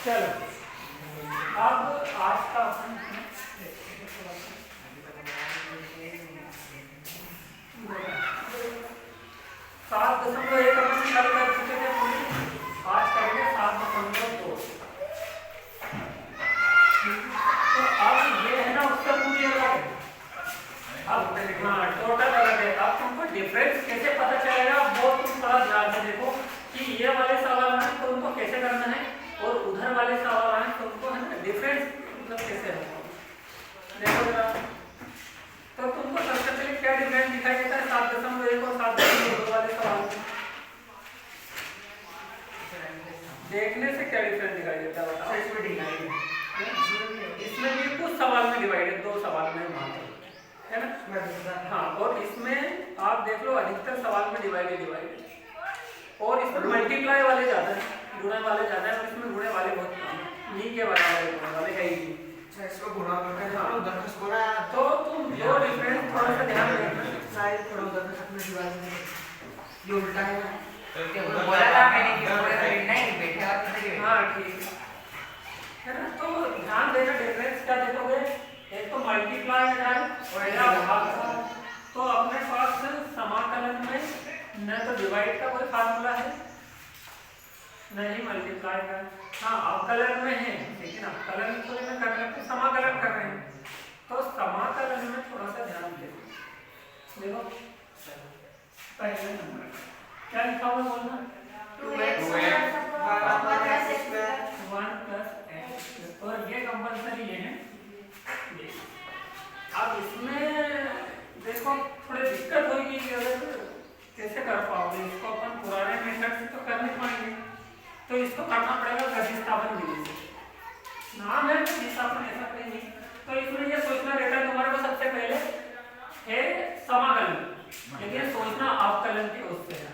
चलो अब आज का अपन 7.1 अपन कल कर चुके थे पूरी, आज करेंगे 7.2। तो अब ये है ना उसका पूरी अलग है, अब हाँ टोटल अलग है। अब तुमको डिफरेंस कैसे पता चलेगा वो तुम थोड़ा ध्यान से देखो कि ये वाले सवाल है तो उनको कैसे करना है और उधर वाले सवाल है तो उनको है ना डिफरेंस मतलब कैसे है देखो जरा। तो तुमको सबसे पहले क्या डिफरेंस दिखाई देता है 7.1 और 7.2 वाले सवाल में? देखने से क्या डिफरेंस दिखाई देता है बताओ? इसमें डिवाइड इसमें भी कुछ सवाल में डिवाइडेड, 2 सवाल में मात्र है ना। हाँ और इसमें आप देख लो अधिकतर सवाल में डिवाइडेड और इसमें मल्टीप्लाई वाले ज्यादा है, गुणा वाले ज्यादा है और इसमें गुणे वाले बहुत कम है, नहीं के बराबर गुणे वाले है ही। अच्छा इसको गुणा करके हाँ उधर से गुणा तो तुम जो डिफरेंस थोड़ा सा ध्यान रखना शायद थोड़ा उधर से अपने डिवाइड में ये उल्टा है ना बोला था मैंने कि पूरे नहीं बैठे और किसी हाँ ठीक है ना। तो ध्यान देना डिफरेंस क्या देखोगे, एक तो मल्टीप्लाई है और या भाग, तो अपने पास समाकलन में न तो डिवाइड का कोई फार्मूला है नहीं मल्टीप्लाई का। हाँ अवकलन में है लेकिन अवकलन को में कर रहे समाकलन कर रहे हैं तो समाकलन में थोड़ा सा ध्यान देखो पहले नंबर क्या लिखा हुआ बोलना 2x 1 + x और ये कंपलसरी है। अब इसमें देखो थोड़ी दिक्कत होगी कि अगर कैसे कर पाओगे इसको, अपन पुराने मेथड से तो कर नहीं पाएंगे तो इसको करना पड़ेगा प्रतिस्थापन विधि से। नाम है प्रतिस्थापन ऐसा कहीं नहीं, तो इसमें ये सोचना रहता है तुम्हारे को सबसे पहले है समाकलन, लेकिन सोचना अवकलन के उससे है।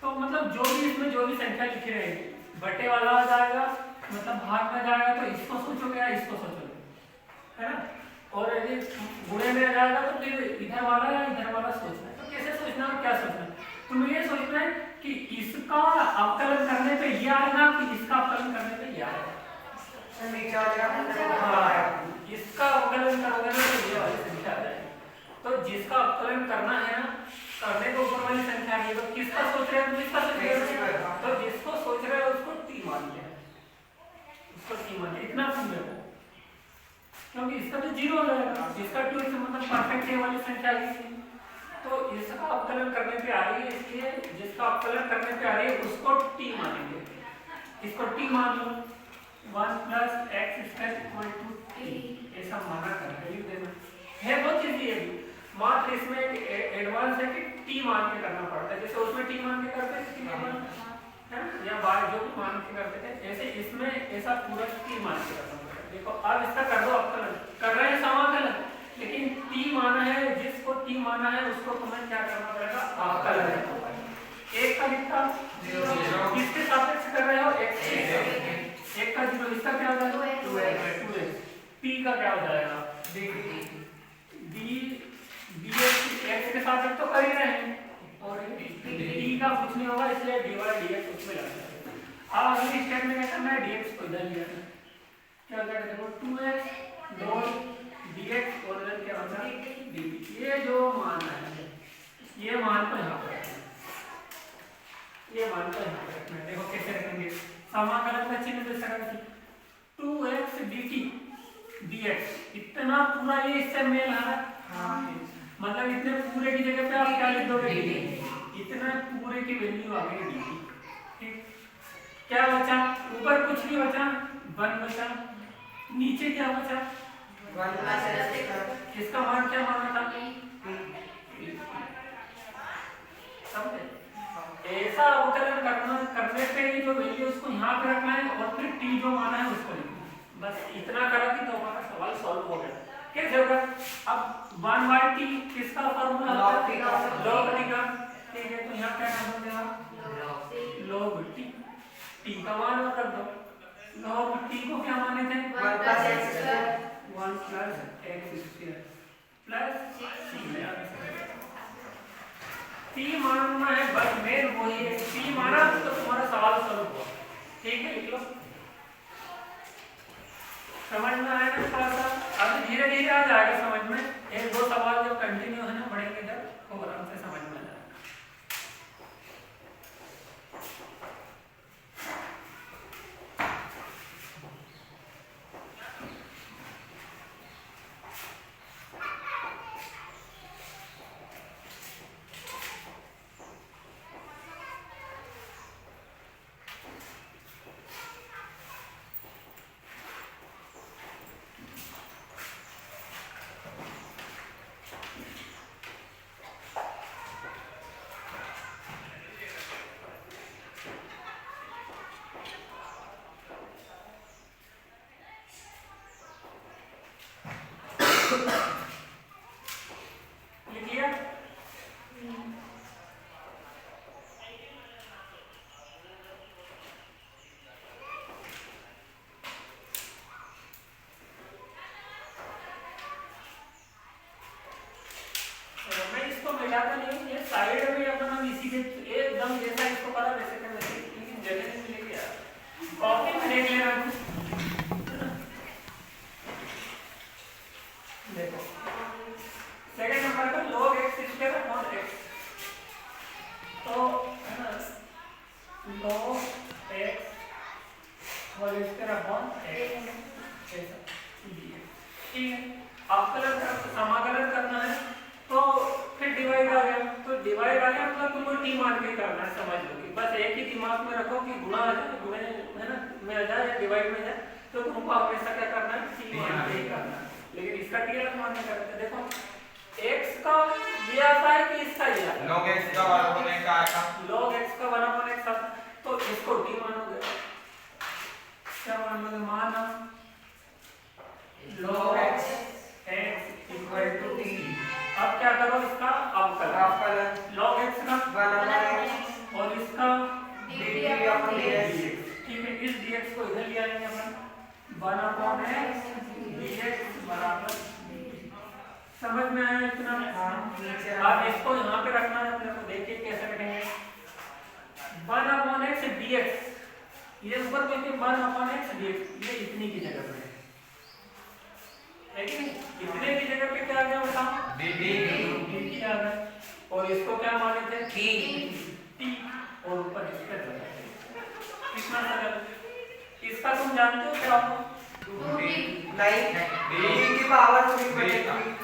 तो मतलब जो भी इसमें जो भी संख्या लिखी रहेगी बटे वाला आ जाएगा मतलब भाग में जाएगा तो इसको सोचोगे या इसको सोचोगे है ना, और यदि गुणे में आ जाएगा तो फिर इधर वाला या इधर वाला सोचना है। तो कैसे सोचना और क्या सोचना है, तुम्हें ये सोचना है कि इसका अवकलन करने पे ये आएगा कि इसका अवकलन करने पे ये आएगा। इसका अवकलन करोगे ना तो ये वाली संख्या आ जाएगी, तो जिसका अवकलन करना है ना करने को ऊपर वाली संख्या है, तो किसका सोच रहे हैं किसका सोच रहे हो, तो जिसको सोच रहे हो उसको टी मानते हैं, उसको टी मानते हैं इतना समझो क्योंकि इसका तो 0 हो जाएगा, इसका 2 से मतलब परफेक्ट है वाली संख्या है तो इसका अवकलन करने पे आ रही है, इसलिए जिसका अवकलन करने पे आ रही है उसको टी मानेंगे। इसको टी मान लो 1 + x² = t ऐसा माना करके लिख देना है। बहुत इजी है मात्र इसमें एडवांस है कि टी मान के करना पड़ता है, जैसे उसमें टी मान के करते थे है या बार जो भी मान के करते थे ऐसे इसमें ऐसा पूरा टी मान के करना पड़ता है। देखो अब इसका कर दो अवकलन, कर रहे हैं समाकलन लेकिन टी माना है, जिसको टी माना है उसको तुम्हें क्या करना पड़ेगा अवकलन। एक का कितना किसके सापेक्ष कर रहे हो x के, एक का 0 इसका क्या हो जाएगा 2x, p का क्या हो जाएगा dx के सापेक्ष तो कर ही रहे हैं और t का कुछ नहीं होगा इसलिए dy/dx उसमें लग जाएगा। अब अगली स्टेप में क्या करना है dx को इधर लिया क्या हो जाएगा देखो 2x dx और इधर क्या होगा dt। ये जो मान है ये मान को यहाँ पर ये मान को यहाँ पर रखना है। देखो कैसे रखेंगे समाकलन का चिन्ह दे सकते 2x dt dx इतना पूरा ये इससे मेल आ रहा है मतलब इतने पूरे की जगह पे आप क्या लिख दोगे dt, इतना पूरे की वैल्यू आ गई dt। ठीक क्या बचा ऊपर कुछ नहीं बचा 1 बचा, नीचे क्या बचा किसका मान क्या माना था समझे। ऐसा अवकलन करने पे ही जो वैल्यू उसको यहाँ पे रखना है और फिर टी जो माना है उसको लिखना है, बस इतना करा कि तो हमारा सवाल सॉल्व हो गया। कैसे होगा अब 1/t किसका फार्मूला होता है log t का, ठीक है तो यहाँ क्या कर देगा log t, t का मान और रख दो log t को क्या माने थे 1 + x² प्लस t मानना है बस मेन वही है, t माना तो तुम्हारा सवाल सॉल्व हुआ। ठीक है, लिख लो। समझ में आया ना थोड़ा सा? अभी धीरे धीरे आ जाएगा समझ में। एक दो सवाल जब कंटिन्यू है ना बढ़ेंगे जब तो आराम से समझ में आ जाएगा। लिख लिया? मैं इसको मिलाता नहीं, ये साइड में अपना हम इसी के एकदम जैसा इसको करा वैसे कर वैसे, लेकिन जगह नहीं मिलेगी यार। कॉपी में देख लेना तू। देखो सेकंड नंबर का log x square upon x, तो है ना log x whole square upon x ऐसा, ठीक है। अवकलन समाकलन करना है तो फिर डिवाइड आ गया, तो डिवाइड आ गया मतलब तुमको टी मान के करना है, समझ लो कि बस एक ही दिमाग में रखो कि गुणा आ जाए, गुणे है ना में आ जाए या डिवाइड में जाए, तो तुमको हमेशा क्या करना है, टी मान के ही करना है। लेकिन इसका टी अलग मान के करते। देखो x का ये आता है कि इसका ये आता है, log x का 1/x का आएगा, log x का 1/x, तो इसको टी मानोगे, क्या मानोगे, माना log x equal to t. अब क्या करो, इसका अवकलन log x का 1/x और इसका dx, ठीक है। इस dx को इधर ले आएंगे अपन, 1/x dx बराबर, समझ में आया इतना? अब इसको यहाँ पे रखना है अपने को, देखिए कैसे रखेंगे, 1/x dx, ये ऊपर देखिए 1/x dx, ये इतनी की जगह पे है कि नहीं? इतने की जगह पे क्या आ गया बताओ, dt आ गया, और इसको क्या माने थे, t, और ऊपर इसका कितना सरल। इसका तुम जानते हो क्या हो, नहीं d की पावर 3/3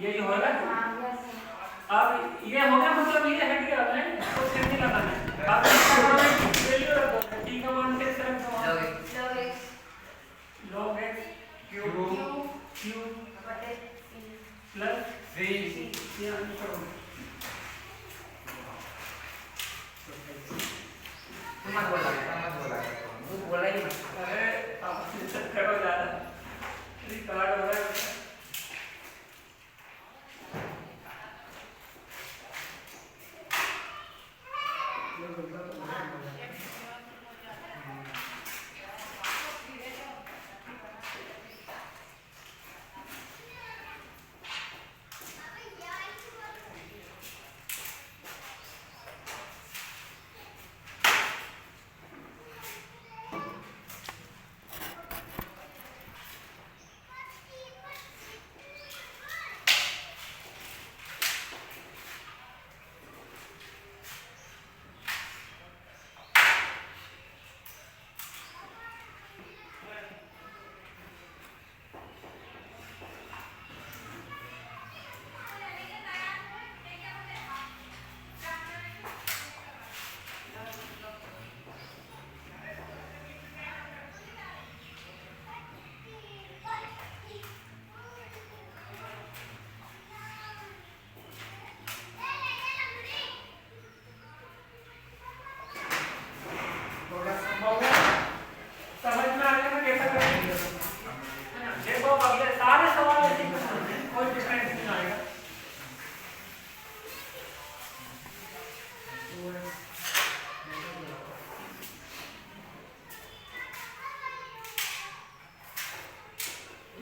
यही होगा। अब ये हो गया, मतलब ये है कि अब है तो फिर नहीं लगाना है। अब इसका मान वैल्यू रख दो, t का मान कैसे रख दो, log x cube plus c, ये आंसर होगा। मत बोला ही मत। अरे आप करो ज्यादा, रिकॉर्ड हो रहा है।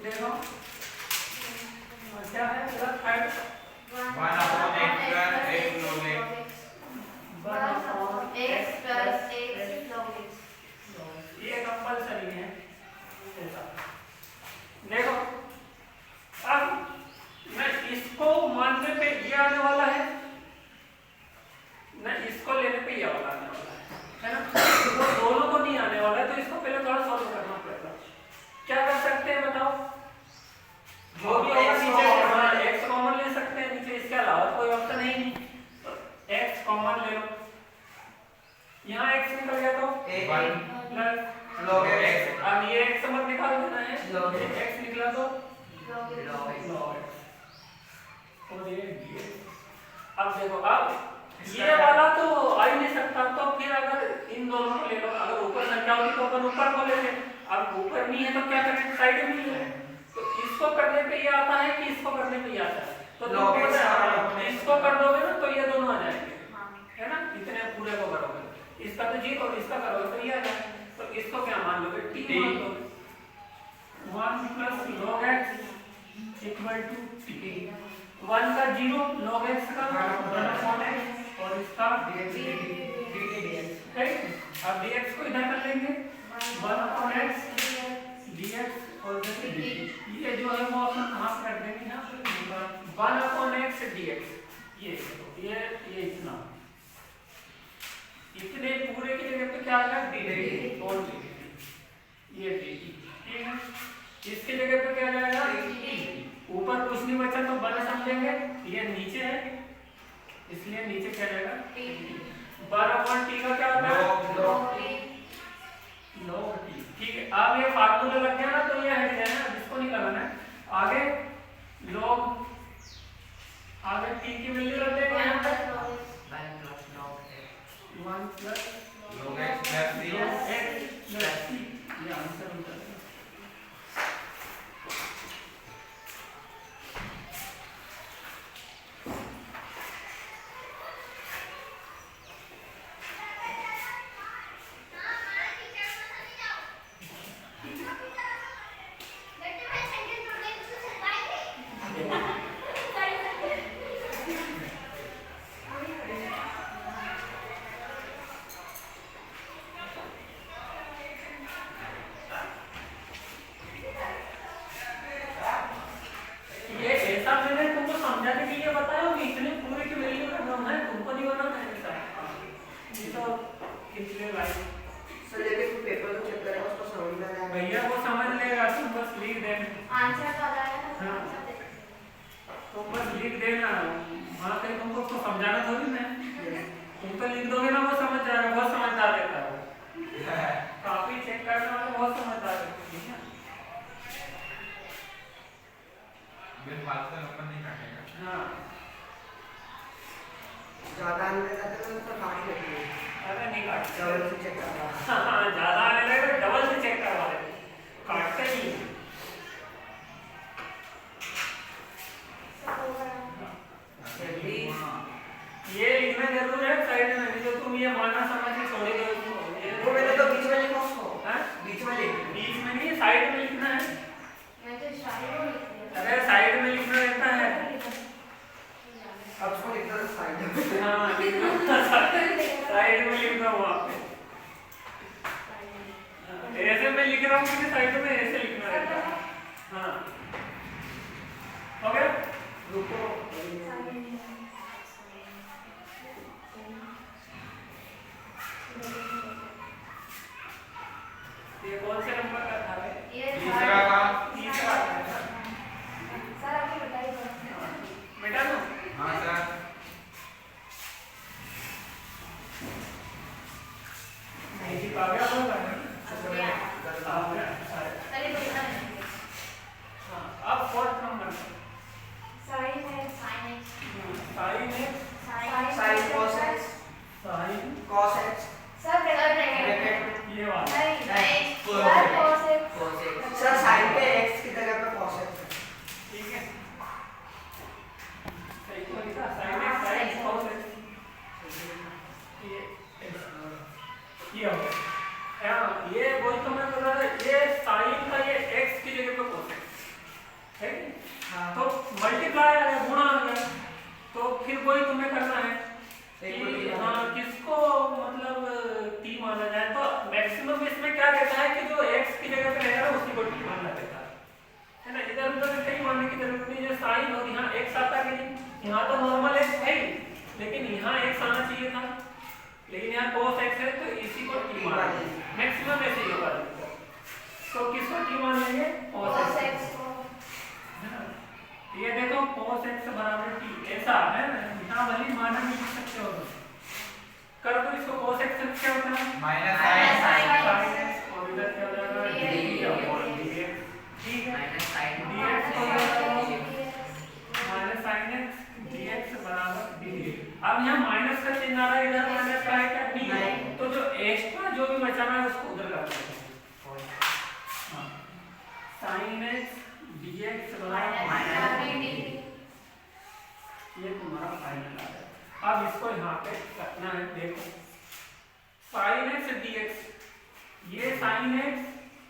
देखो क्या है, पूरा थर्ड 1/x log x ये आने वाला है ना, इसको लेने पे ये वाला आने वाला है ना, तो दोनों को नहीं आने वाला है, तो इसको पहले थोड़ा सॉल्व करना पड़ेगा। क्या कर सकते हैं बताओ? जो भी होगा नीचे x कॉमन ले सकते हैं नीचे, इसके अलावा कोई ऑप्शन है ही नहीं, तो x कॉमन ले लो, यहाँ x निकल गया तो प्लस log x, अब ये x मत निकाल देना है, log x निकला तो log x, log x, और ये dx। अब देखो, अब ये वाला तो आ ही नहीं सकता, तो फिर अगर इन दोनों को ले लो, अगर ऊपर संख्या होती तो अपन ऊपर को लेते, अब ऊपर नहीं है तो क्या करें, साइड में ही है, तो इसको करने पे ये आता है कि इसको करने पे ये आता है, तो log x इसको कर दोगे ना तो ये दोनों आ जाएंगे, है ना, इतने पूरे को करोगे, इसका तो जीरो और इसका करोगे तो ये आ जाएगा, तो इसको क्या मान लोगे, t मान लोगे, 1 plus log x equal to t, 1 का 0, log x का 1 x और इसका dx, अब dx को इधर कर लेंगे 1/x dx और dt, ये जो है वो अपन कहाँ पे रख देंगे ना, 1/x dx, ये इतना, इतने पूरे की जगह पे क्या आएगा dt और dt, ये dt, ठीक है, इसकी जगह पे क्या जाएगा, ऊपर कुछ नहीं बचा तो बड़ा समझेंगे, ये नीचे है इसलिए नीचे क्या जाएगा, 12/t का क्या होता है, log t, ठीक है। अब ये फार्मूला लग गया ना, तो ये हट गया ना, जिसको नहीं लगाना है, आगे log, आगे t की वैल्यू रख देंगे यहाँ पर 1 plus log x plus c, ये आंसर हो जाएगा। भैया वो समझ लेगा, तुम बस लिख देना आंसर तो आ जाएगा, हाँ। आंसर दे। तुम बस लिख देना, वहाँ कहीं तुमको उसको समझाना थोड़ी ना, तुम तो लिख दोगे ना, वो समझ जाएगा, बहुत समझदार रहता है वो, कॉपी चेक करने वाला बहुत समझदार रहता है, ठीक है। बिन बात का नंबर नहीं काटेगा। हाँ, ज्यादा आने जाते तो उसका काट लेते हैं, अरे नहीं काटते, डबल से चेक करना, हाँ, ज्यादा आने लगे तो डबल से चेक करवा देते, काटते नहीं हैं। सब हो गया। ये लिखना जरूर है साइड में, नहीं तो तुम ये मानना समझ के छोड़ दो वो मैंने तो बीच में लिखा उसको, हाँ? बीच में लिख, बीच में नहीं, साइड में लिखना है, मैं तो शायद वो लिख दिया। अरे साइड में लिखना रहता है, अब उसको लिखना है साइड में, हाँ लिखना साइड में लिखना वहाँ पे, ऐसे मैं लिख रहा हूँ कि साइड में ऐसे लिखना रहता है, हाँ हो गया, रुको, ये कौन से नंबर का था बे? ये तीसरा का तीसरा था ना? सर आपको बताइए। बेटा लो, हाँ सर नहीं जी आ गया होगा ना? गया। आ गया, अच्छा। चलिए बोलना है। हाँ, अब फोर्थ नंबर, साइन है, साइन है। साइन है, sine cos x, sine, cos x, sir bracket bracket, ये वाला, नहीं नहीं Cos sir x। cos x। cos x, sir sine पे x की जगह पे cos x है, ठीक है, सही तो लिखा, साइन है, साइन cos है, ये हो गया, हाँ, ये वही तो मैं बोल रहा था, ये साइन का ये x की जगह पे cos x, है कि? हाँ, तो मल्टीप्लाई आ गया, गुणा आ गया, तो फिर वही तुम्हें करना है कि हाँ किसको मतलब t माना जाए, तो मैक्सिमम इसमें क्या रहता है कि जो x की जगह पे रहेगा उसी को t मानना रहता है ना, इधर उधर कहीं मानने की जरूरत नहीं, जो साइन और यहाँ x आता है कि नहीं, यहाँ तो नॉर्मल लेकिन यहाँ x आना चाहिए था, लेकिन यहाँ cos x है तो इसी को t मान लेंगे, मैक्सिमम ऐसे ही होगा। तो किसको t मान लेंगे? cos x को। ये देखो cos x बराबर t ऐसा है ना, यहाँ भले माना नहीं लिख सकते हो कर दो इसको। cos x से क्या होता है? माइनस sin x और इधर क्या हो जाएगा? dx, ठीक है, dx को माइनस sin x dx बराबर dx। अब यहाँ माइनस का चिन्ह आ रहा है, इधर माइनस का है क्या? नहीं, तो जो एक्स्ट्रा जो भी बचा है उसको उधर कर देते हैं। sin x dx बराबर माइनस, ये तुम्हारा फाइनल आ गया। अब इसको यहाँ पे रखना है, देखो sin x dx, ये sin x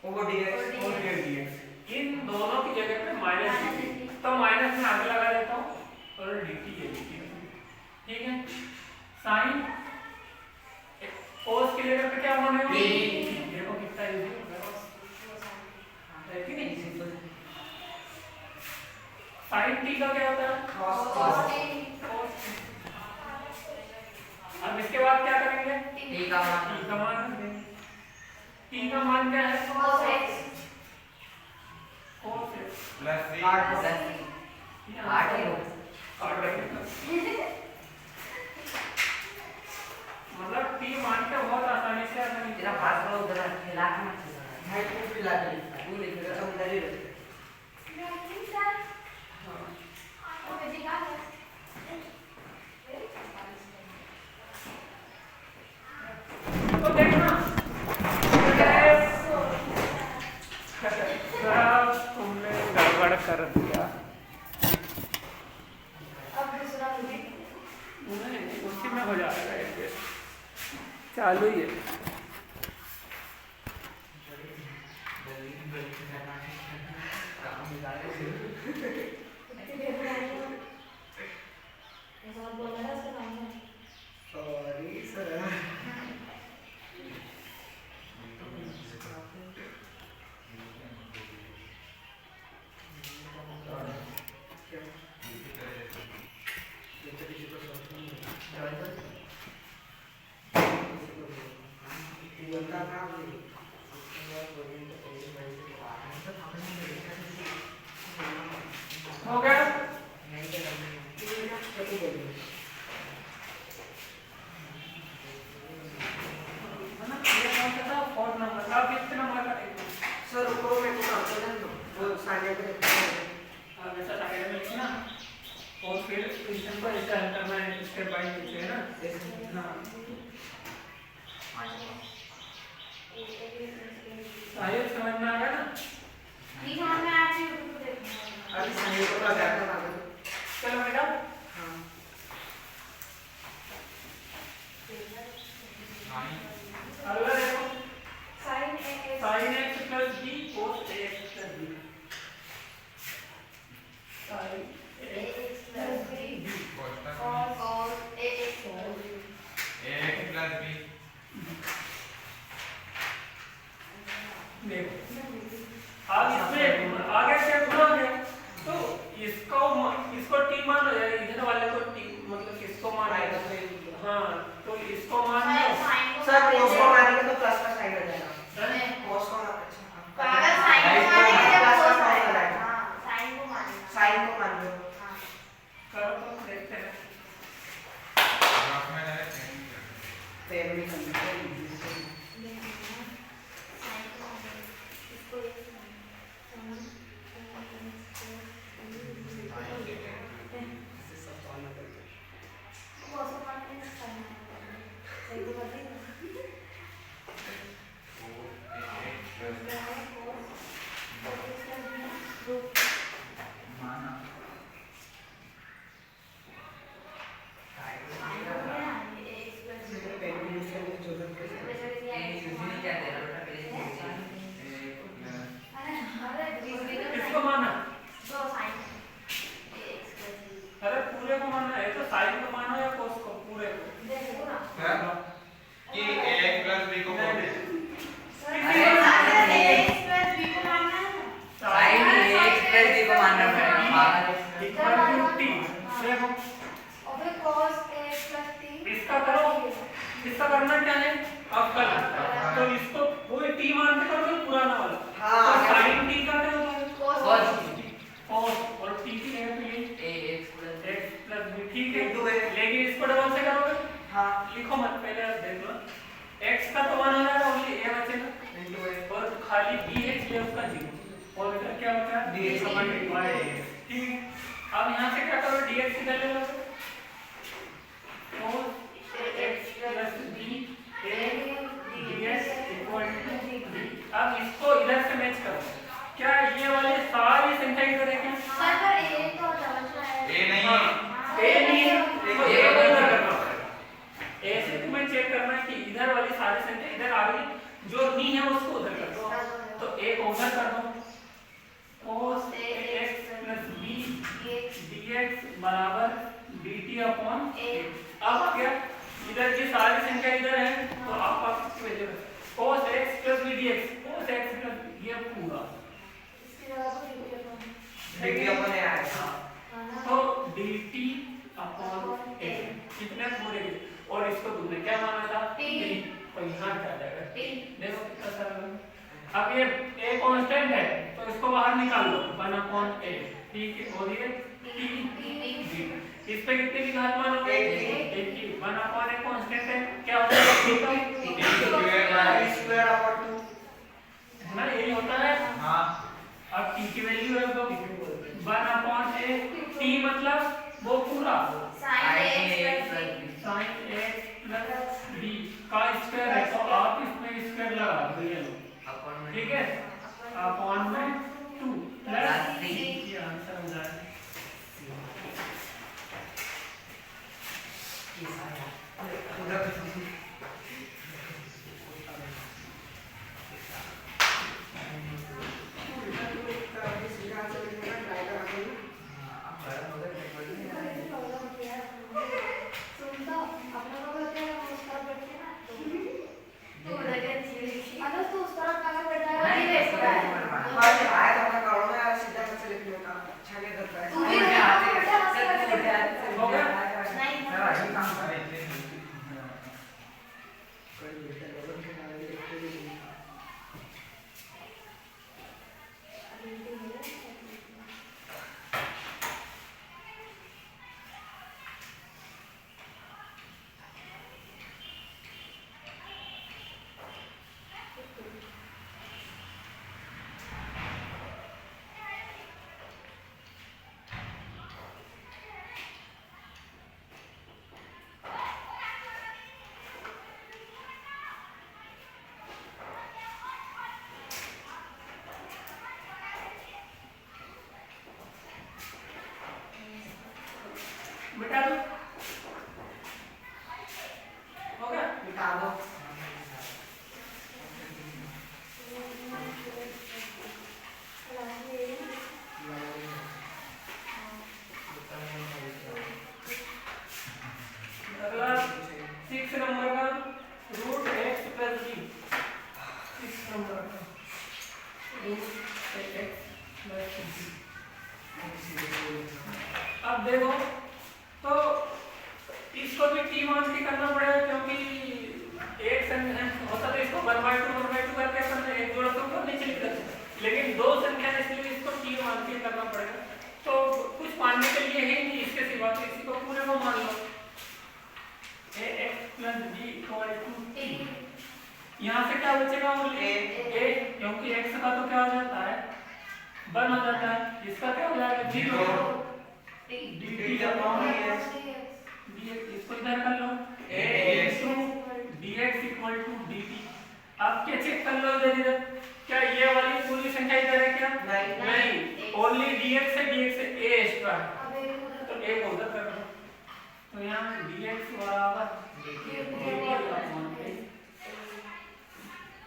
ओवर dx और ये dx, इन दोनों की जगह पे माइनस dt, तो माइनस में आगे लगा देता हूँ और dt ये dt, ठीक है। sin cos की जगह पे क्या होने वाला है? देखो कितना इजी हो गया है कि नहीं? sin t का क्या होता है? cos अब इसके बाद क्या करेंगे? t का मान t का मान रखेंगे। t का मान क्या है? cos x cos x plus 3 8 काट रखेंगे। मतलब t मान के बहुत आसानी से तेरा पास में उधर हिला के मत भाई, तू हिला के तू लिखेगा तो उधर ही रख। तो देखना तुमने गड़बड़ कर दिया। अब दूसरा मुझे नहीं, उसी में हो जाएगा, ये चालू ही है। Sorry sir. हो गया? सर ऊपर में कुछ आता है ना, वो साइड में और फिर इक्वेशन को ऐसा हल करना है, स्टेप बाय स्टेप है ना। हाँ, आइए समझ में आ गया ना? नहीं समझ में आया जी, यूट्यूब पे देखना। अभी साइड को लगा कर आगे। चलो बेटा, हां अगला देखो, sin x sin x plus b cos ax plus b, sin ax plus b cos cos ax plus b a plus b देखो अब इसमें आगे क्या गुना हो गया, तो इसको t मान हो जाएगा, इधर वाले को t मतलब किसको मान आएगा? हाँ, तो इसको मान लो। सर cos को मारेंगे तो प्लस का साइड आ जाएगा। हैं? cos को अगर sin को मारेंगे जब प्लस का cos साइड आएगा। आएगा। हाँ, sin को मारेंगे। साइन को मान लो। हाँ। करो तो देखते हैं। ब्लॉक में डाले पेन में करना है इजी। पेन में यूज करने की जरूरत है। हाँ लिखो मत, पहले आप देख लो। x का तो 1 हो रहा है, ओनली a बचेगा into a और खाली dx ये उसका 0 और इधर क्या होता है dx by dx। ठीक है, अब यहाँ से क्या करो, dx इधर ले लो और x plus b a dx equal to b। अब इसको इधर से मैच करो, क्या ये वाली सारी संख्या इधर है क्या? सर पर ए तो समझ है ए नहीं हाँ, है। ए नहीं है, तो ए को इधर करना पड़ेगा। ए से तुम्हें चेक करना है कि इधर वाली सारी संख्या इधर आ रही है, जो नहीं है उसको उधर कर दो, तो ए को उधर कर दो। cos ax plus b dx बराबर dt अपॉन a। अब आ गया, इधर की सारी संख्या इधर है, तो आपका किसकी वजह से cos x plus b dx, cos x plus b ये पूरा dt अपन a आएगा तो dt अपॉन a कितने पूरे के, और इसको तुमने क्या माना था T। तो यहाँ क्या जाएगा T। देखो कितना सरल है। अब ये a कांस्टेंट है तो इसको बाहर निकाल लो 1 अपॉन a, ठीक है, और ये t इस पे कितने की घात मानोगे? एक की। 1 अपॉन a कांस्टेंट है, क्या होता है स्क्वायर अपन 2 है ना, यही होता है। हाँ अब t की वैल्यू रख दो 1 अपॉन a, t मतलब वो पूरा sin x sin x plus b का स्क्वायर है, तो आप इसमें स्क्वायर लगा दो, ये लो, अपन ठीक है, अपॉन में 2 प्लस Plus 3। ये आंसर हो जाएगा। ये सारा पूरा अरे इतने मिटा दो, हो गया, मिटा दो अगला 6 नंबर का root x plus b, 6 number का रूट x प्लस b। अब देखो तो इसको भी t मान के करना पड़ेगा, क्योंकि एक संख्या होता तो इसको 1/2 करके अपन एक जोड़ तो नीचे लिख देते, लेकिन दो संख्या है इसलिए इसको t मान के करना पड़ेगा। तो कुछ मानने के लिए है नहीं इसके सिवा, तो इसी को पूरे को मान लो ax plus b equal to t। यहाँ से क्या बचेगा ओनली a, क्योंकि x का तो क्या हो जाता है 1 हो जाता है, इसका क्या हो जाएगा 0 dt अपॉन dx, इसको इधर कर लो dx इक्वल टू dt। अब क्या चेक कर लो इधर, क्या ये वाली पूरी संख्या इधर है क्या? नहीं, ओनली dx है, dx से a एक्स्ट्रा है, तो a को उधर कर लो, तो यहाँ dx बराबर dt अपॉन a,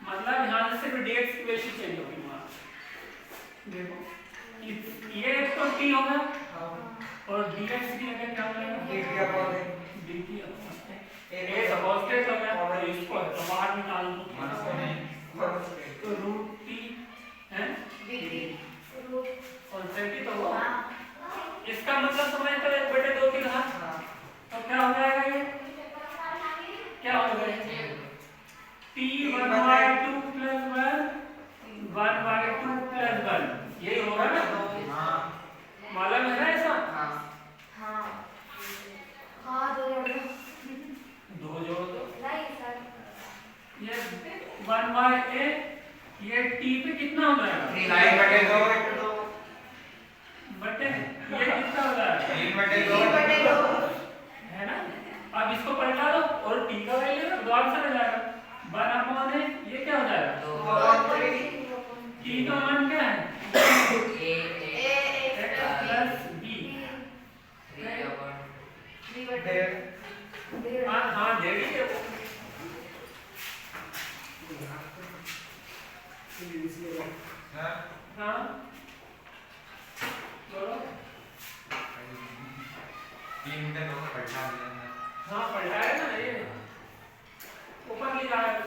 मतलब यहाँ से सिर्फ dx की वैल्यू चेंज होगी वहाँ। देखो ये तो t होगा और dx भी अगर क्या हो जाएगा dt upon dt upon a सपोस्टेट हो गया, तो इसको तो बाहर निकाल दो, तो रूट t है कांस्टेंट ही तो हुआ, इसका मतलब समझते हो 1/2 की घात, तो क्या हो जाएगा ये, क्या हो जाएगा t 1/2 plus 1 1/2 plus 1, यही होगा ना, मालूम है ना ऐसा? है ना। अब इसको पलटा दो और t का वैल्यू तो आंसर आ जाएगा 1 अपॉन है, ये क्या हो जाएगा t का मान क्या है x प्लस b। हाँ डेढ़ ही है वो। हाँ हाँ बोलो। 3 मीटर होगा पलटा दिया ना। हाँ पलटाया ना ये ऊपर ले जाएगा।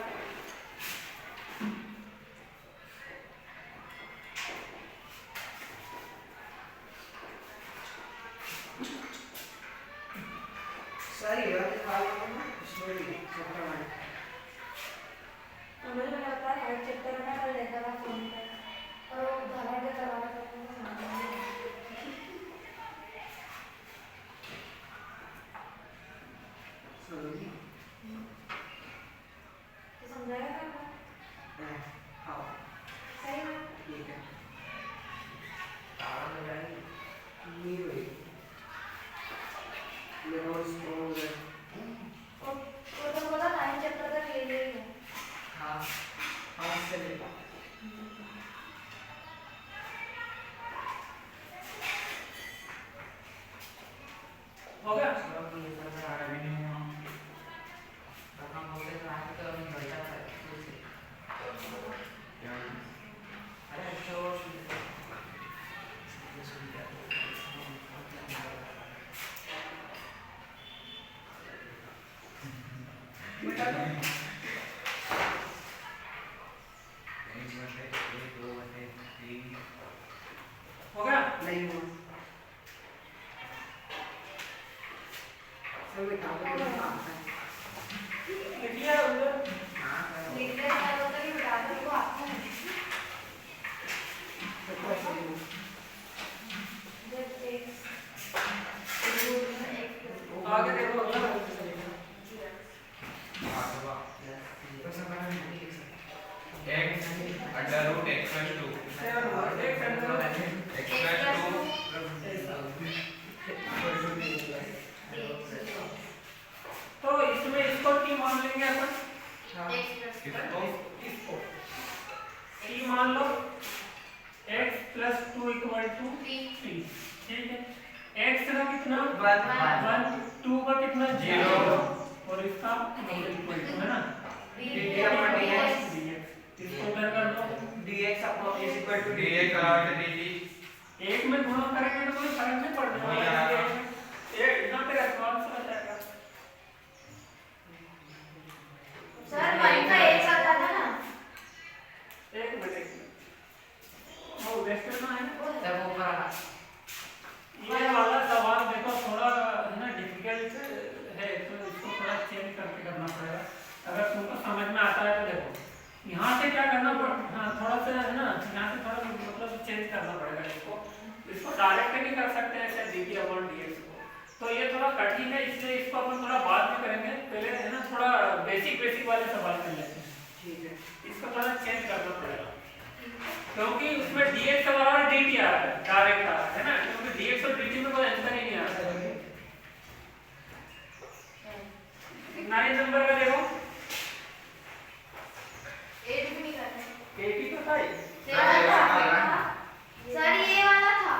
सही है बात खा लो ना स्टोरी चैप्टर 1 मुझे लगता है हर चैप्टर में कर लेता था फोन पे और वो घर के करवाना सही तो समझाएगा है हाँ सही है ठीक है तारा लगाई ये वही मेरा और स्ट्रॉन्ग है वो तो बोला 9 चैप्टर तक ले लेंगे। हाँ हाँ चलेगा हो गया सब ये सब आ रहा है नहीं हुआ तो हम बोलते हैं आज तो हम बैठा था क्या अरे तो हो गया नहीं हुआ सब काम है लिखिए उधर हाँ लिख ले क्या होता है कि बता दो वो आपको सब सही है जब x आगे देखो अगला तो सब बना नहीं लिख सकते x under root x plus 2 x under x plus 2 तो इसमें इसको t मान लेंगे अपन किसको इसको t मान लो x plus 2 equal to t ठीक है। x का कितना 1 2 का कितना 0 और इसका इक्वल टू है ना dx इसको उधर कर दो dx upon is equal to dx बराबर है dt। एक में गुणा करेंगे तो कोई फर्क नहीं पड़ता ये यहां पे रेस्पॉन्स आ जाएगा। सर वाई का एक साथ आता ना एक मिनट वो वेस्ट में है ना तब ऊपर आ ये वाला सवाल देखो थोड़ा है ना डिफिकल्ट है तो इसको थोड़ा चेंज करके करना पड़ेगा। अगर तुमको समझ में आता है तो देखो यहाँ से क्या करना पड़ेगा। हाँ थोड़ा सा है ना यहाँ से थोड़ा मतलब चेंज करना पड़ेगा इसको डायरेक्ट नहीं कर सकते ऐसे dt अपॉन dx को। तो ये थोड़ा कठिन है इसलिए इसको अपन थोड़ा बाद में करेंगे। पहले है ना थोड़ा बेसिक वाले सवाल कर लेते हैं। ठीक है इसको थोड़ा चेंज करना पड़ेगा क्योंकि उसमें dx का बराबर dt आ रहा है डायरेक्ट आ रहा है ना क्योंकि dx और dt में कोई अंतर ही नहीं आ रहा है। 9 नंबर का देखो 8 भी नहीं करते 80 तो था ही। सर ये वाला था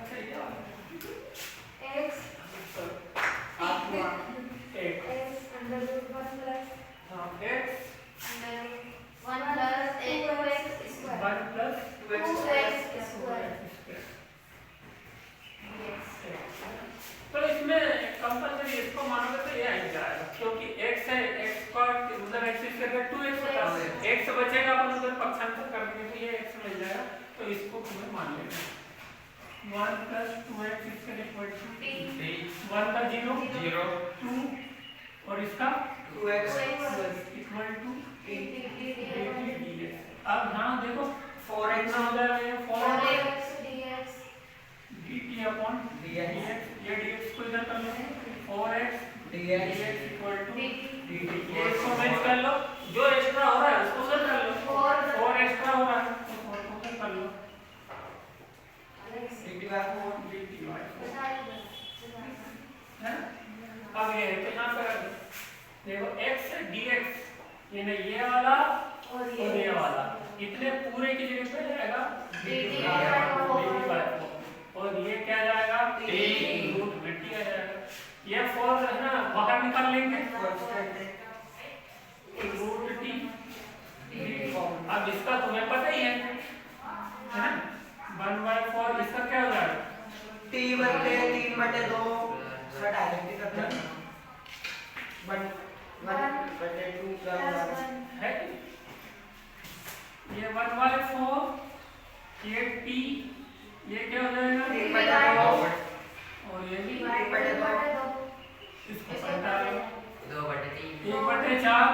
अच्छा ये वाला x आप हुआ 8 x अंडर रूट 1 प्लस हाँ x under root 1 plus 2x square 1 plus 2x square तो इसमें कंपलसरी इसको मानोगे तो ये आ जाएगा क्योंकि x है x का मतलब x स्क्वायर का 2x होता है x बचेगा अपन उधर पक्षांतर कर देंगे तो ये x मिल जाएगा। तो इसको तुम्हें मान लेना 1 plus 2x square equal to t 1 का 0 0 2 और इसका 2x equal to dx dx। अब यहाँ देखो 4x कितना हो जाएगा 4x 4x dx dt upon dx ये dx को इधर कर लो 4x dx dx equal to dt ये इसको मैच कर लो जो एक्स्ट्रा हो रहा है उसको उधर कर लो 4 एक्स्ट्रा हो रहा है तो 4 को उधर कर लो dt by 4 dt by 4 बता दो यानी ये वाला और और ये वाला, इतने पूरे की जगह पे जाएगा dt dt/4 और ये क्या जाएगा T रूट में t आ जाएगा। ये 4 है ना बाहर निकाल लेंगे रूट t। अब इसका तुम्हें पता ही है ना 1/4 इसका क्या हो जाएगा t बटे 3/2 इसका डायरेक्टली करते हैं 1/2 प्लस है ये 1/4 ये t ये क्या हो जाएगा 3/2 और ये भी इसको इसको पलटा लो 2/3 1/4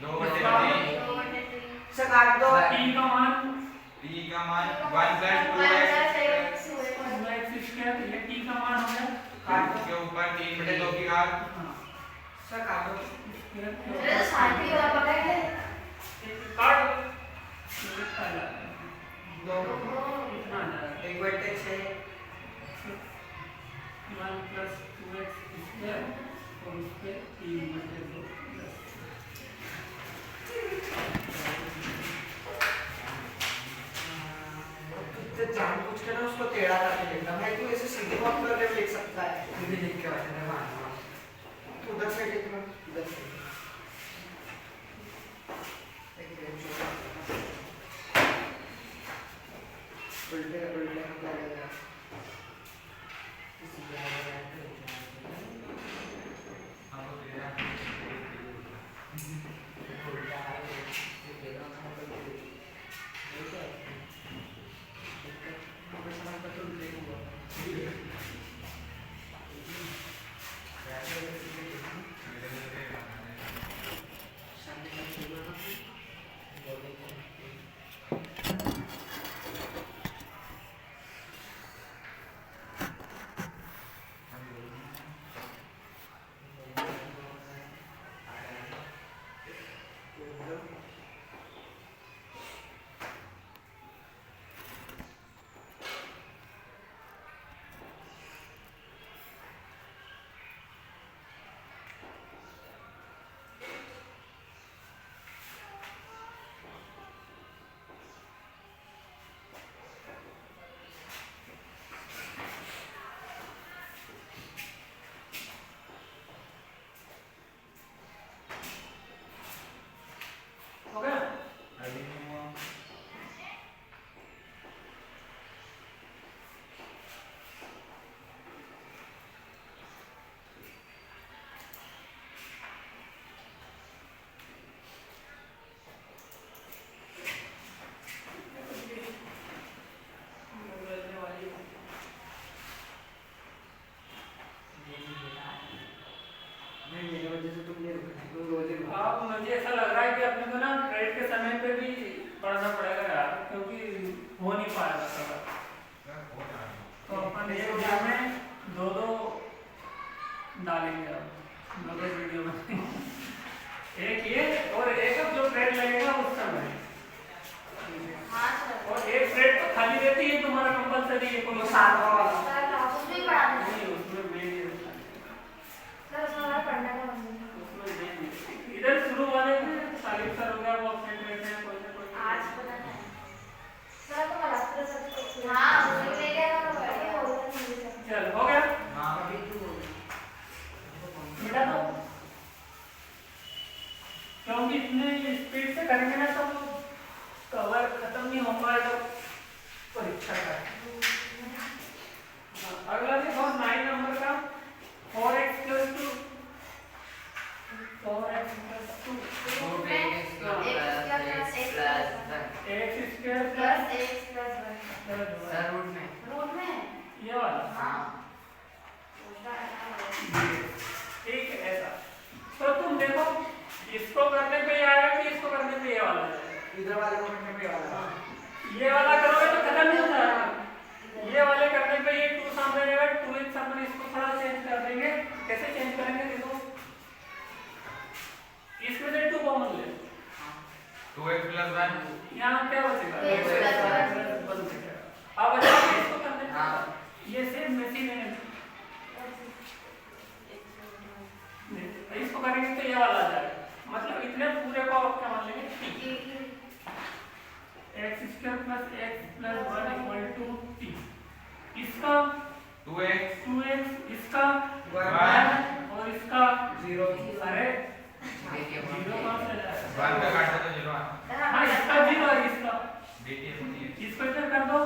2/3 से काट दो t का मान t का मान 1 + 2x ये t का मान हो गया 2x के ऊपर 3/2 की घात से काट दो काट दो इतना आ जाएगा 1/6 1 + 2x² और उस पे 3/2 तो जानबूझ के ना उसको टेढ़ा करके लिखना भाई तू ऐसे सीधे वक्त करके भी लिख सकता है ये भी लिख के वैसे मैं मानूंगा तू उधर से लिखना इधर से एक मिनट उल्टे उल्टे क्या लगेगा इसी के आगे हो गया नहीं मेरी वजह से तुम नहीं रुकना तुम रोज ही रुकना अब मुझे ऐसा लग रहा है कि अपने को ना ट्रेड के समय पे भी पढ़ना पड़ेगा यार क्योंकि हो नहीं पाएगा सब। तो अपन एक वीडियो में दो डालेंगे अब दो वीडियो में एक ये और एक अब जो ट्रेड लगेगा उस समय और एक ट्रेड तो खाली रहती है तुम्हारा कंपलसरी है कोई साथ वाला नहीं उसमें मेन इधर शुरू वाले में सालिम सर हो गया वो अपसेंट रहते हैं कोई ना कोई चल हो गया अभी तू बेटा तो क्योंकि इतने स्पीड से करेंगे ना तो कवर खत्म नहीं हो पाएगा परीक्षा का। अगला देखो 9 नंबर का 4x + 2 4x + 2 ये वाला ठीक है ऐसा। तो तुम देखो इसको करने पे ये आएगा कि इसको करने पे ये वाला आएगा। इधर वाले को करने पे वाला ये वाला करोगे तो खत्म नहीं हो जाएगा। ये वाले करने पे ये 2 सामने रहेगा 2x सामने इसको थोड़ा चेंज कर देंगे। कैसे चेंज करेंगे देखो इसमें से 2 कॉमन ले 2x + 1 यहाँ क्या बचेगा अब अच्छा इसको करने पे ये सेम मशीन है इसको करेंगे तो ये वाला आ जाएगा। मतलब इतने पूरे को t x square plus x plus 1 equal to t. इसका 2x इसका 1 और इसका 0 अरे 0 कहाँ से आया? 1 का काटा तो 0 आता हाँ इसका 0 है इसका dt होती है इसको इधर कर दो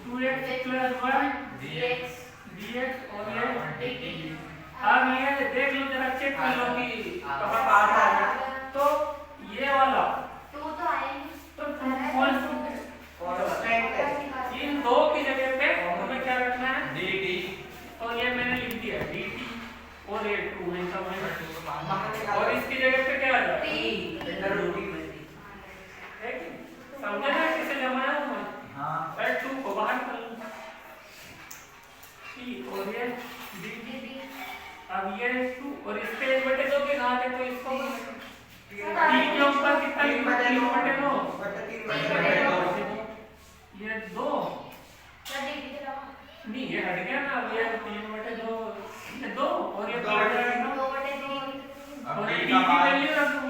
2x प्लस 1 dx dx और ये dt। अब ये देख लो जरा चेक कर लो कि कहाँ आ रहा है। तो ये वाला तो आया नहीं। तो कौन कांस्टेंट है। इन दो की जगह पे हमें क्या रखना है dt तो ये मैंने लिख दिया dt और ये 2 है सब है बाहर निकालो। और इसकी जगह पे क्या आ जाएगा टी अंदर रूट ही बन है कि समझे ना कैसे जमाया हूं हां मैं 2 को बाहर कर लूंगा t और ये dt अब ये 2 और इसके 1/2 की घात है तो इसको t के ऊपर कितना लिखना है 3/9 ये 2 नहीं ये हट गया ना अब ये 3/2 ये 2 और ये काट जाएगा अब और d ये का की मान वैल्यू रख दूं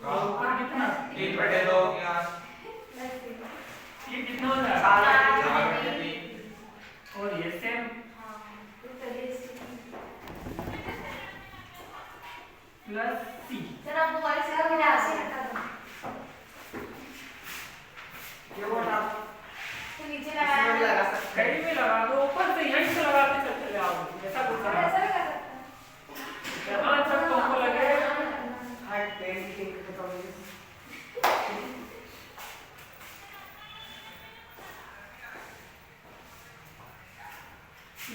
और ऊपर कितना 3/2 क्या ये कितना हो जाएगा 4/3 और ये सेम प्लस c ये वो ना नीचे इसमें भी लगा लगा सकते हैं। कहीं भी लगा दो ऊपर से यहीं से लगाते चले आओ ऐसा कुछ और करो ऐसा भी कर सकते हैं। जहां तक तुमको लगे हार्ट पेन की तो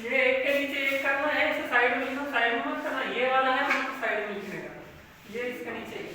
ये एक के नीचे एक करना है इसे साइड में लिखो साइड में मत करना ये वाला है ना साइड में लिखने का ये इसके नीचे है।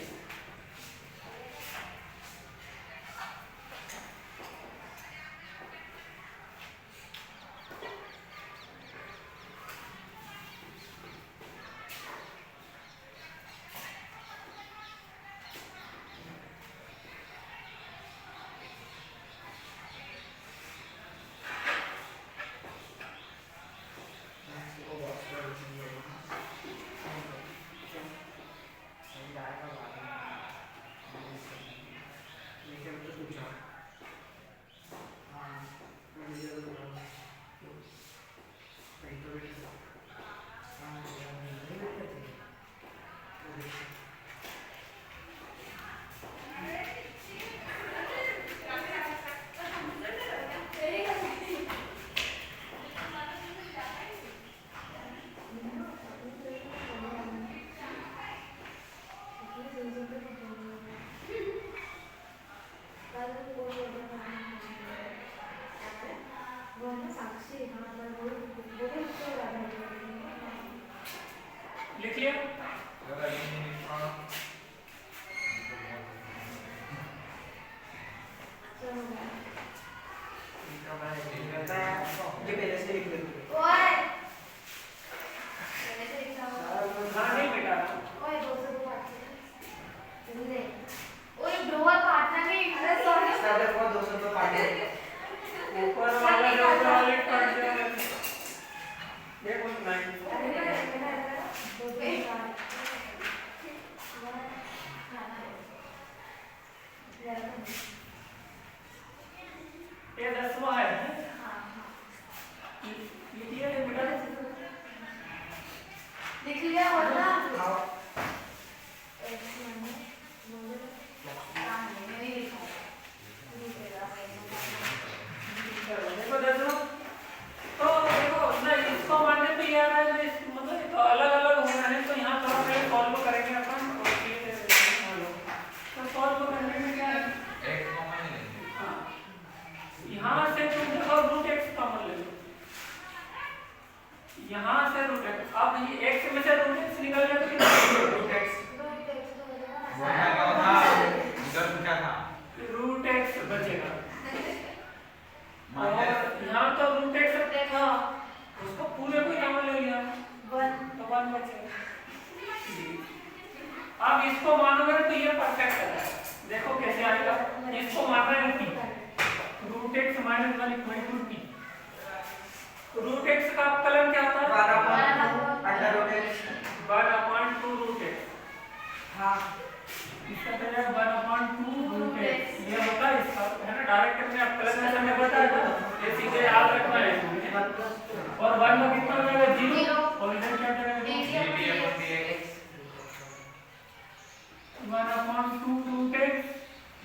लिख लिया ये पहले से लिख देते ओए हाँ नहीं बेटा ओए 200 काट ले ओए ड्रॉवर काटना नहीं अरे सॉरी सादे को 200 तो काट दे ऊपर वाला जो ऊपर वाले काट दिया ये कुछ नहीं ये 10वां है लिखिए ये बेटा लिख लिया और ना हाँ देखो दर्शकों तो देखो ना इसको मानने पे ये आ रहा है मतलब तो अलग अलग हो रहा है तो यहाँ थोड़ा पहले सॉल्व करेंगे अपन और फिर तो सॉल्व करने में क्या है x कॉमन ले लेंगे हाँ यहाँ से तुम देखो रूट एक्स कॉमन ले लो यहाँ से रूट एक्स अब ये x में से रूट एक्स निकल गया तो कितना रूट एक्स वो क्या था उधर क्या था रूट एक्स बचेगा और माइनस यहाँ तो रूट एक्स था उसको पूरे को कॉमन ले लिया तो 1 बचेगा अब इसको मानोगे तो ये परफेक्ट है देखो कैसे आएगा इसको मानना है t root x minus 1 equal to t root x का अपकलन क्या होता है 12 under root x 1/2 root x हाँ इसका तो है 1/2 रूट x। ये होता है इसका है ना, डायरेक्ट हमने अब प्लस में हमने बताया था, ये सीधे याद रखना है इसमें। और 1 का कितना हो जाएगा 0 और इधर क्या जाएगा 1/2 रूट x,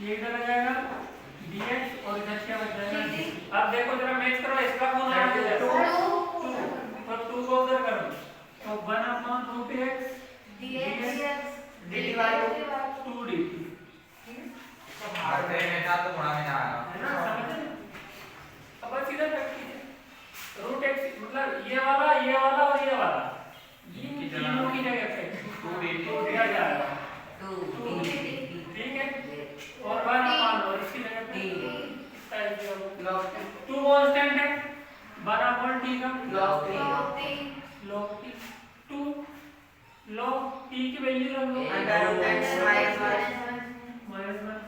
ये इधर आ जाएगा dx और इधर क्या बच जाएगा। अब देखो जरा मैच करो, इसका कौन आ जाएगा 2 और 2 को उधर करो तो 1/रूट x dx dt by 2 dt आते में था तो थोड़ा में ना आया है ना, समझ रहे? अब बस इधर रख कीजिए रूट x, मतलब ये वाला और ये वाला ये तीनों की जगह पे 2 dt तो दिया जाएगा 2 dt, ठीक है। और 1/, और इसकी जगह पे इसका ये होगा 2 कांस्टेंट है 1/t का log log t 2 log t की वैल्यू रख लो Under root x minus 1 -1।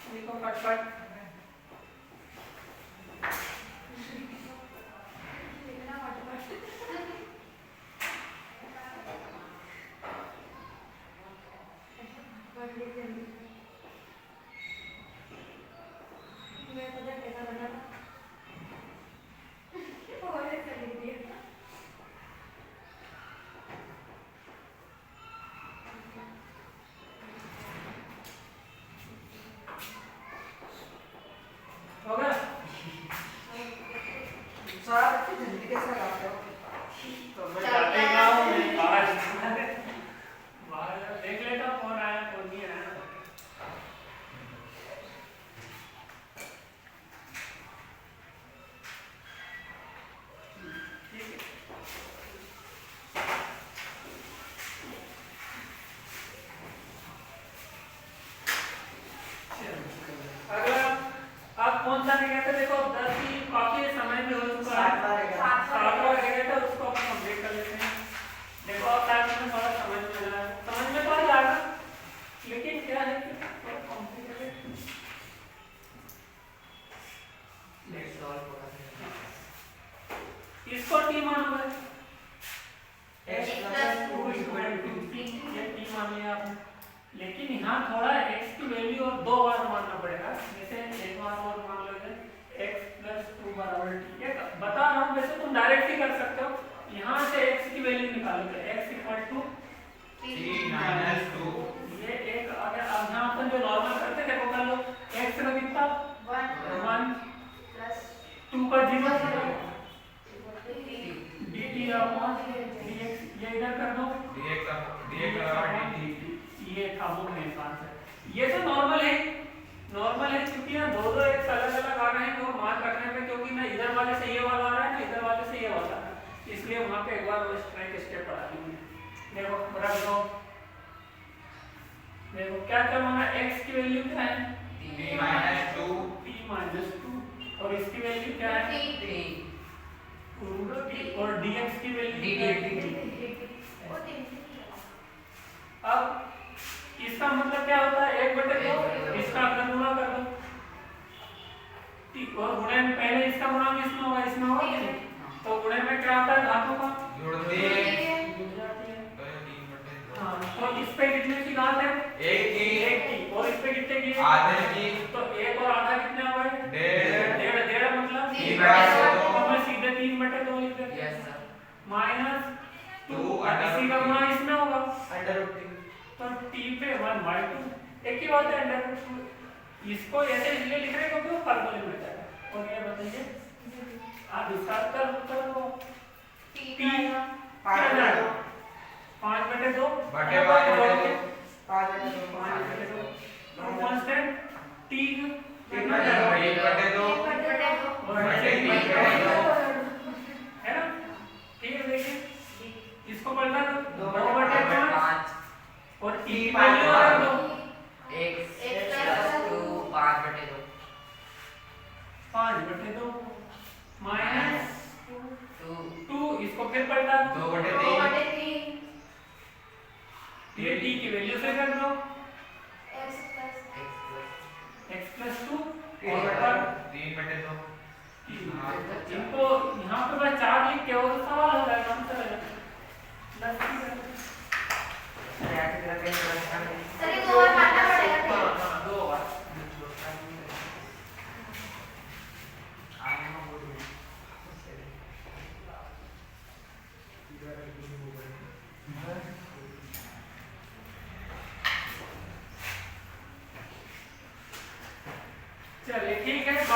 देखो फटफट हो गया। सर इतनी जल्दी कैसे लगाते हो तो मैं जाते ही ना हूँ, मैं बाहर देख लेता हूँ कौन आया कौन नहीं आया। ठीक है। अगला आप कौन सा नहीं कहते, देखो 10 की काफी समय में हो चुका है, 7 बार गए थे उसको हम कंप्लीट कर लेते हैं। देखो अब टाइम में थोड़ा समझ में आ रहा है, समझ में तो आ जाएगा लेकिन क्या है कि थोड़ा कॉम्प्लिकेटेड। इसको टी मान लो x + 2 = ये टी मान लिया आपने, लेकिन यहाँ थोड़ा x की वैल्यू और 2 बार मानना पड़ेगा। जैसे एक बार और मान लो x + 2 = t। ये बता रहा हूँ, वैसे तुम डायरेक्ट ही कर सकते हो, यहाँ से x की वैल्यू निकालोगे x = t - 2 ये एक अगर अब यहाँ अपन जो नॉर्मल करते थे वो कर लो, x का कितना 1 2 का 0 dt/dx, ये इधर कर दो dx dt ये था वो मेरे पास है। ये तो नॉर्मल है क्योंकि यहाँ दो एक अलग अलग आ रहे हैं वो मान रखने पे, क्योंकि ना इधर वाले से ये वाला आ रहा है ना इधर वाले से ये वाला आ रहा है, इसलिए वहाँ पे एक बार वो स्ट्राइक स्टेप पढ़ा दी। देखो रख दो, देखो क्या क्या माना, x की वैल्यू क्या है t - 2 t - 2 और इसकी वैल्यू क्या है √t और dx की वैल्यू क्या है। अब इसका मतलब क्या होता है 1/2, इसका अगर गुणा कर दो और गुणे में पहले इसका गुणा किसमें होगा, इसमें होगा कि नहीं, तो गुणे में क्या होता है धातु का जोड़ दे जुड़ जाती है। हाँ तो इस पे कितने की घात है 1 की और इस पे कितने की आधे की, तो 1 और आधा कितना हुआ है 1.5 मतलब 3/2 तो मैं सीधे 3/2 लिख देता हूं -2 और इसी का गुणा इसमें होगा तो t पे 1/2 एक ही बात है √2। इसको ऐसे इसलिए लिख रहे हैं क्योंकि वो फार्मूले में आता है। और ये बताइए आप इसका कर लो t 5/2 बटे 5/2 5/2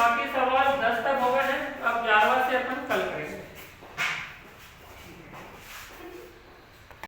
बाकी सब